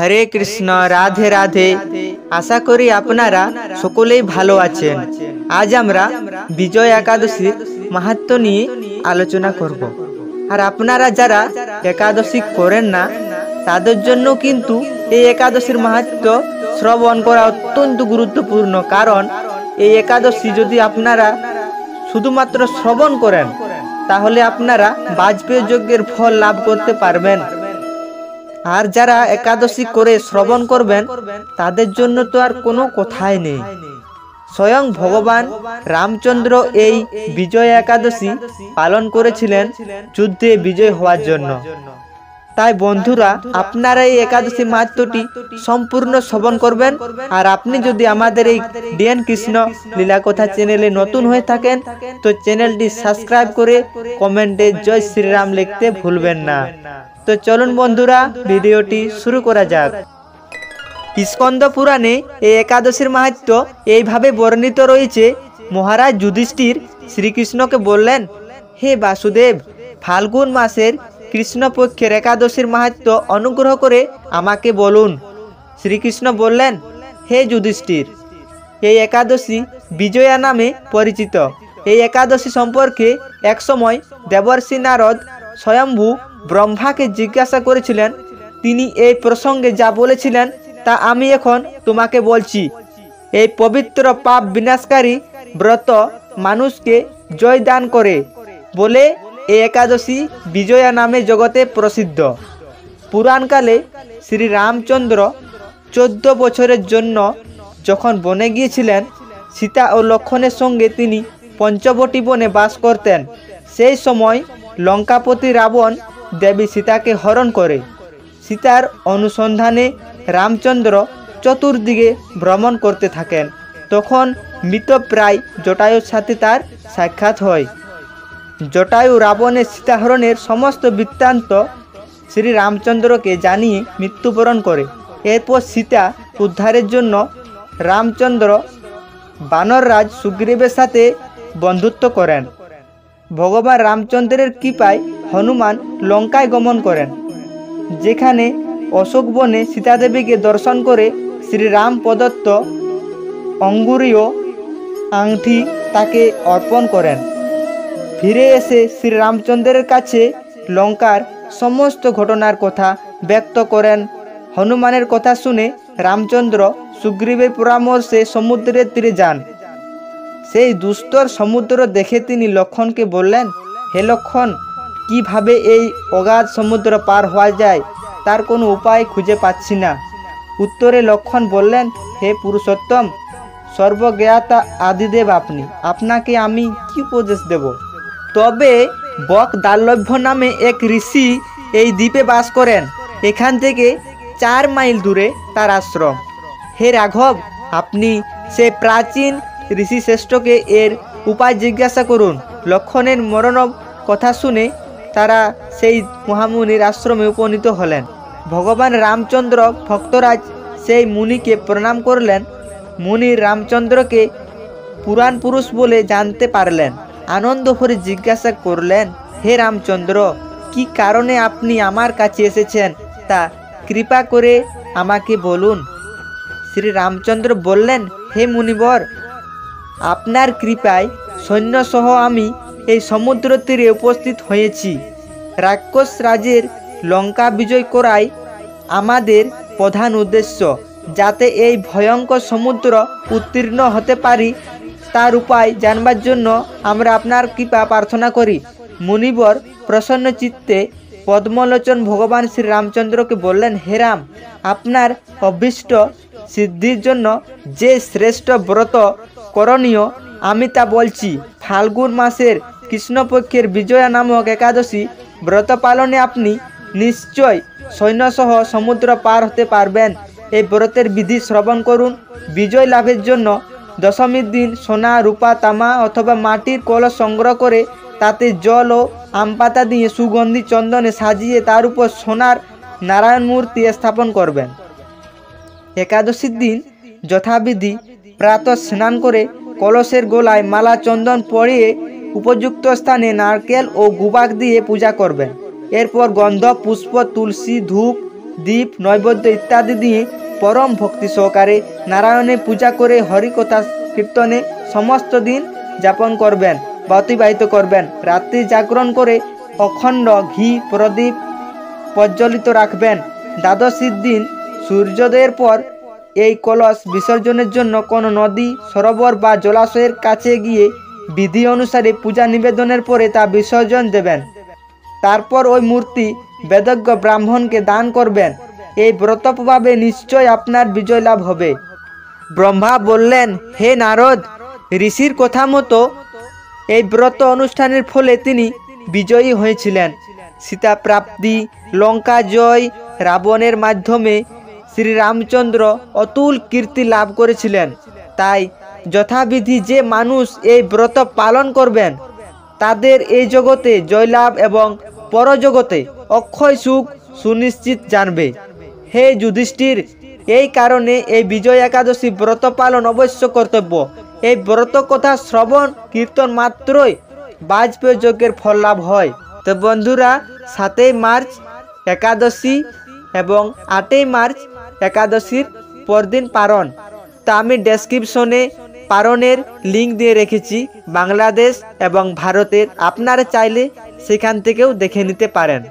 হরে কৃষ্ণ, রাধে রাধে। আশা করি আপনারা সকলেই ভালো আছেন। আজ আমরা বিজয় একাদশীর মাহাত্ম্য নিয়ে আলোচনা করব। আর আপনারা যারা একাদশী করেন না তাদের জন্য কিন্তু এই একাদশীর মাহাত্ম্য শ্রবণ করা অত্যন্ত গুরুত্বপূর্ণ। কারণ এই একাদশী যদি আপনারা শুধুমাত্র শ্রবণ করেন তাহলে আপনারা বাজপেয়ী যজ্ঞের ফল লাভ করতে পারবেন। আর যারা একাদশী করে শ্রবণ করবেন তাদের জন্য তো আর কোনো কথাই নেই। স্বয়ং ভগবান রামচন্দ্র এই বিজয় একাদশী পালন করেছিলেন যুদ্ধে বিজয় হওয়ার জন্য। তাই বন্ধুরা, আপনারা এই একাদশী মাহাত্ম্যটি সম্পূর্ণ শ্রবণ করবেন। আর আপনি যদি আমাদের এই ডিএন কৃষ্ণ লীলা কথা চ্যানেলে নতুন হয়ে থাকেন তো চ্যানেলটি সাবস্ক্রাইব করে কমেন্টে জয় শ্রীরাম লিখতে ভুলবেন না। তো চলুন বন্ধুরা, ভিডিওটি শুরু করা যাক। স্কন্দ পুরাণে এই একাদশীর মাহাত্ম্য এইভাবে বর্ণিত রয়েছে। মহারাজ যুধিষ্ঠির শ্রীকৃষ্ণকে বললেন, হে বাসুদেব, ফাল্গুন মাসের কৃষ্ণপক্ষের একাদশীর মাহাত্ম্য অনুগ্রহ করে আমাকে বলুন। শ্রীকৃষ্ণ বললেন, হে যুধিষ্ঠির, এই একাদশী বিজয়া নামে পরিচিত। এই একাদশী সম্পর্কে একসময় দেবর্ষি নারদ স্বয়ম্ভু ব্রহ্মাকে জিজ্ঞাসা করেছিলেন। তিনি এই প্রসঙ্গে যা বলেছিলেন তা আমি এখন তোমাকে বলছি। এই পবিত্র পাপ বিনাশকারী ব্রত মানুষকে জয় দান করে বলে এই একাদশী বিজয়া নামে জগতে প্রসিদ্ধ। পুরাণকালে শ্রী রামচন্দ্র 14 বছরের জন্য যখন বনে গিয়েছিলেন, সীতা ও লক্ষ্মণের সঙ্গে তিনি পঞ্চবটী বনে বাস করতেন। সেই সময় লঙ্কাপতি রাবণ দেবী সীতাকে হরণ করে। সীতার অনুসন্ধানে রামচন্দ্র চতুর্দিকে ভ্রমণ করতে থাকেন। তখন মৃতপ্রায় জটায়ুর সাথে তার সাক্ষাৎ হয়। জটায়ু রাবণের সীতাহরণের সমস্ত বৃত্তান্ত শ্রী রামচন্দ্রকে জানিয়ে মৃত্যুবরণ করে। এরপর সীতা উদ্ধারের জন্য রামচন্দ্র বানররাজ সুগ্রীবের সাথে বন্ধুত্ব করেন। ভগবান রামচন্দ্রের কৃপায় হনুমান লঙ্কায় গমন করেন, যেখানে অশোক বনে সীতাদেবীকে দর্শন করে শ্রীরাম প্রদত্ত অঙ্গুরীয় আংটি তাকে অর্পণ করেন। ফিরে এসে শ্রীরামচন্দ্রের কাছে লঙ্কার সমস্ত ঘটনার কথা ব্যক্ত করেন। হনুমানের কথা শুনে রামচন্দ্র সুগ্রীবের পরামর্শে সমুদ্রের তীরে যান। সেই দুস্তর সমুদ্র দেখে তিনি লক্ষ্মণকে বললেন, হে লক্ষ্মণ, কিভাবে এই অগাধ সমুদ্র পার হওয়া যায় তার কোনো উপায় খুঁজে পাচ্ছি না। উত্তরে লক্ষ্মণ বললেন, হে পুরুষোত্তম, সর্বজ্ঞাতা আদিদেব আপনি, আপনাকে আমি কি উপদেশ দেব? তবে বক দাল্লভ্য নামে এক ঋষি এই দ্বীপে বাস করেন। এখান থেকে 4 মাইল দূরে তার আশ্রম। হে রাঘব, আপনি সে প্রাচীন ঋষি শ্রেষ্ঠকে এর উপায় জিজ্ঞাসা করুন। লক্ষ্মণের মরণ কথা শুনে তারা সেই মহামুনির আশ্রমে উপনীত হলেন। ভগবান রামচন্দ্র ভক্তরাজ সেই মুনিকে প্রণাম করলেন। মুনি রামচন্দ্রকে পুরাণ পুরুষ বলে জানতে পারলেন। আনন্দ ভরে জিজ্ঞাসা করলেন, হে রামচন্দ্র, কি কারণে আপনি আমার কাছে এসেছেন তা কৃপা করে আমাকে বলুন। শ্রী রামচন্দ্র বললেন, হে মুনিবর, আপনার কৃপায় সৈন্যসহ আমি এই সমুদ্র তীরে উপস্থিত হয়েছি। রাক্ষস রাজের লঙ্কা বিজয় করাই আমাদের প্রধান উদ্দেশ্য। যাতে এই ভয়ঙ্কর সমুদ্র উত্তীর্ণ হতে পারি তার উপায় জানবার জন্য আমরা আপনার কৃপা প্রার্থনা করি। মুনিবর প্রসন্ন চিত্তে পদ্মলোচন ভগবান শ্রী রামচন্দ্রকে বললেন, হে রাম, আপনার অভীষ্ট সিদ্ধির জন্য যে শ্রেষ্ঠ ব্রত করণীয় আমি তা বলছি। ফাল্গুন মাসের কৃষ্ণপক্ষের বিজয়া নামক একাদশী ব্রত পালনে আপনি নিশ্চয় সৈন্যসহ সমুদ্র পার হতে পারবেন। এই ব্রতের বিধি শ্রবণ করুন। বিজয় লাভের জন্য দশমীর দিন সোনা, রূপা, তামা অথবা মাটির কলস সংগ্রহ করে তাতে জল ও আমপাতা দিয়ে সুগন্ধি চন্দনে সাজিয়ে তার উপর সোনার নারায়ণ মূর্তি স্থাপন করবেন। একাদশীর দিন যথাবিধি প্রাতঃ স্নান করে কলসের গোলায় মালা চন্দন পরিয়ে উপযুক্ত স্থানে নারকেল ও গুবাক দিয়ে পূজা করবেন। এরপর গন্ধ, পুষ্প, তুলসী, ধূপ দীপ নৈবেদ্য ইত্যাদি দিয়ে পরম ভক্তি সহকারে নারায়ণের পূজা করে হরিকথা কীর্তনে সমস্ত দিন যাপন করবেন বা অতিবাহিত করবেন। রাত্রি জাগরণ করে অখণ্ড ঘি প্রদীপ প্রজ্বলিত রাখবেন। দ্বাদশীর দিন সূর্যোদয়ের পর এই কলস বিসর্জনের জন্য কোনো নদী, সরোবর বা জলাশয়ের কাছে গিয়ে বিধি অনুসারে পূজা নিবেদনের পরে তা বিসর্জন দেবেন। তারপর ওই মূর্তি বেদজ্ঞ ব্রাহ্মণকে দান করবেন। এই ব্রত প্রভাবে নিশ্চয় আপনার বিজয় লাভ হবে। ব্রহ্মা বললেন, হে নারদ, ঋষির কথা মতো এই ব্রত অনুষ্ঠানের ফলে তিনি বিজয়ী হয়েছিলেন। সীতা প্রাপ্তি, লঙ্কা জয়, রাবণের মাধ্যমে শ্রীরামচন্দ্র অতুল কীর্তি লাভ করেছিলেন। তাই যথাবিধি যে মানুষ এই ব্রত পালন করবেন তাদের এই জগতে জয়লাভ এবং পরজগতে অক্ষয় সুখ সুনিশ্চিত জানবে। হে যুধিষ্ঠির, এই কারণে এই বিজয় একাদশী ব্রত পালন অবশ্য কর্তব্য। এই ব্রত কথা শ্রবণ কীর্তন মাত্রই বাজপেয়ী যজ্ঞের ফল লাভ হয়। তো বন্ধুরা, 7 মার্চ একাদশী এবং 8 মার্চ একাদশীর পরদিন পারণ। তা আমি ডেসক্রিপশনে পারণের লিঙ্ক দিয়ে রেখেছি, বাংলাদেশ এবং ভারতের। আপনারা চাইলে সেখান থেকেও দেখে নিতে পারেন।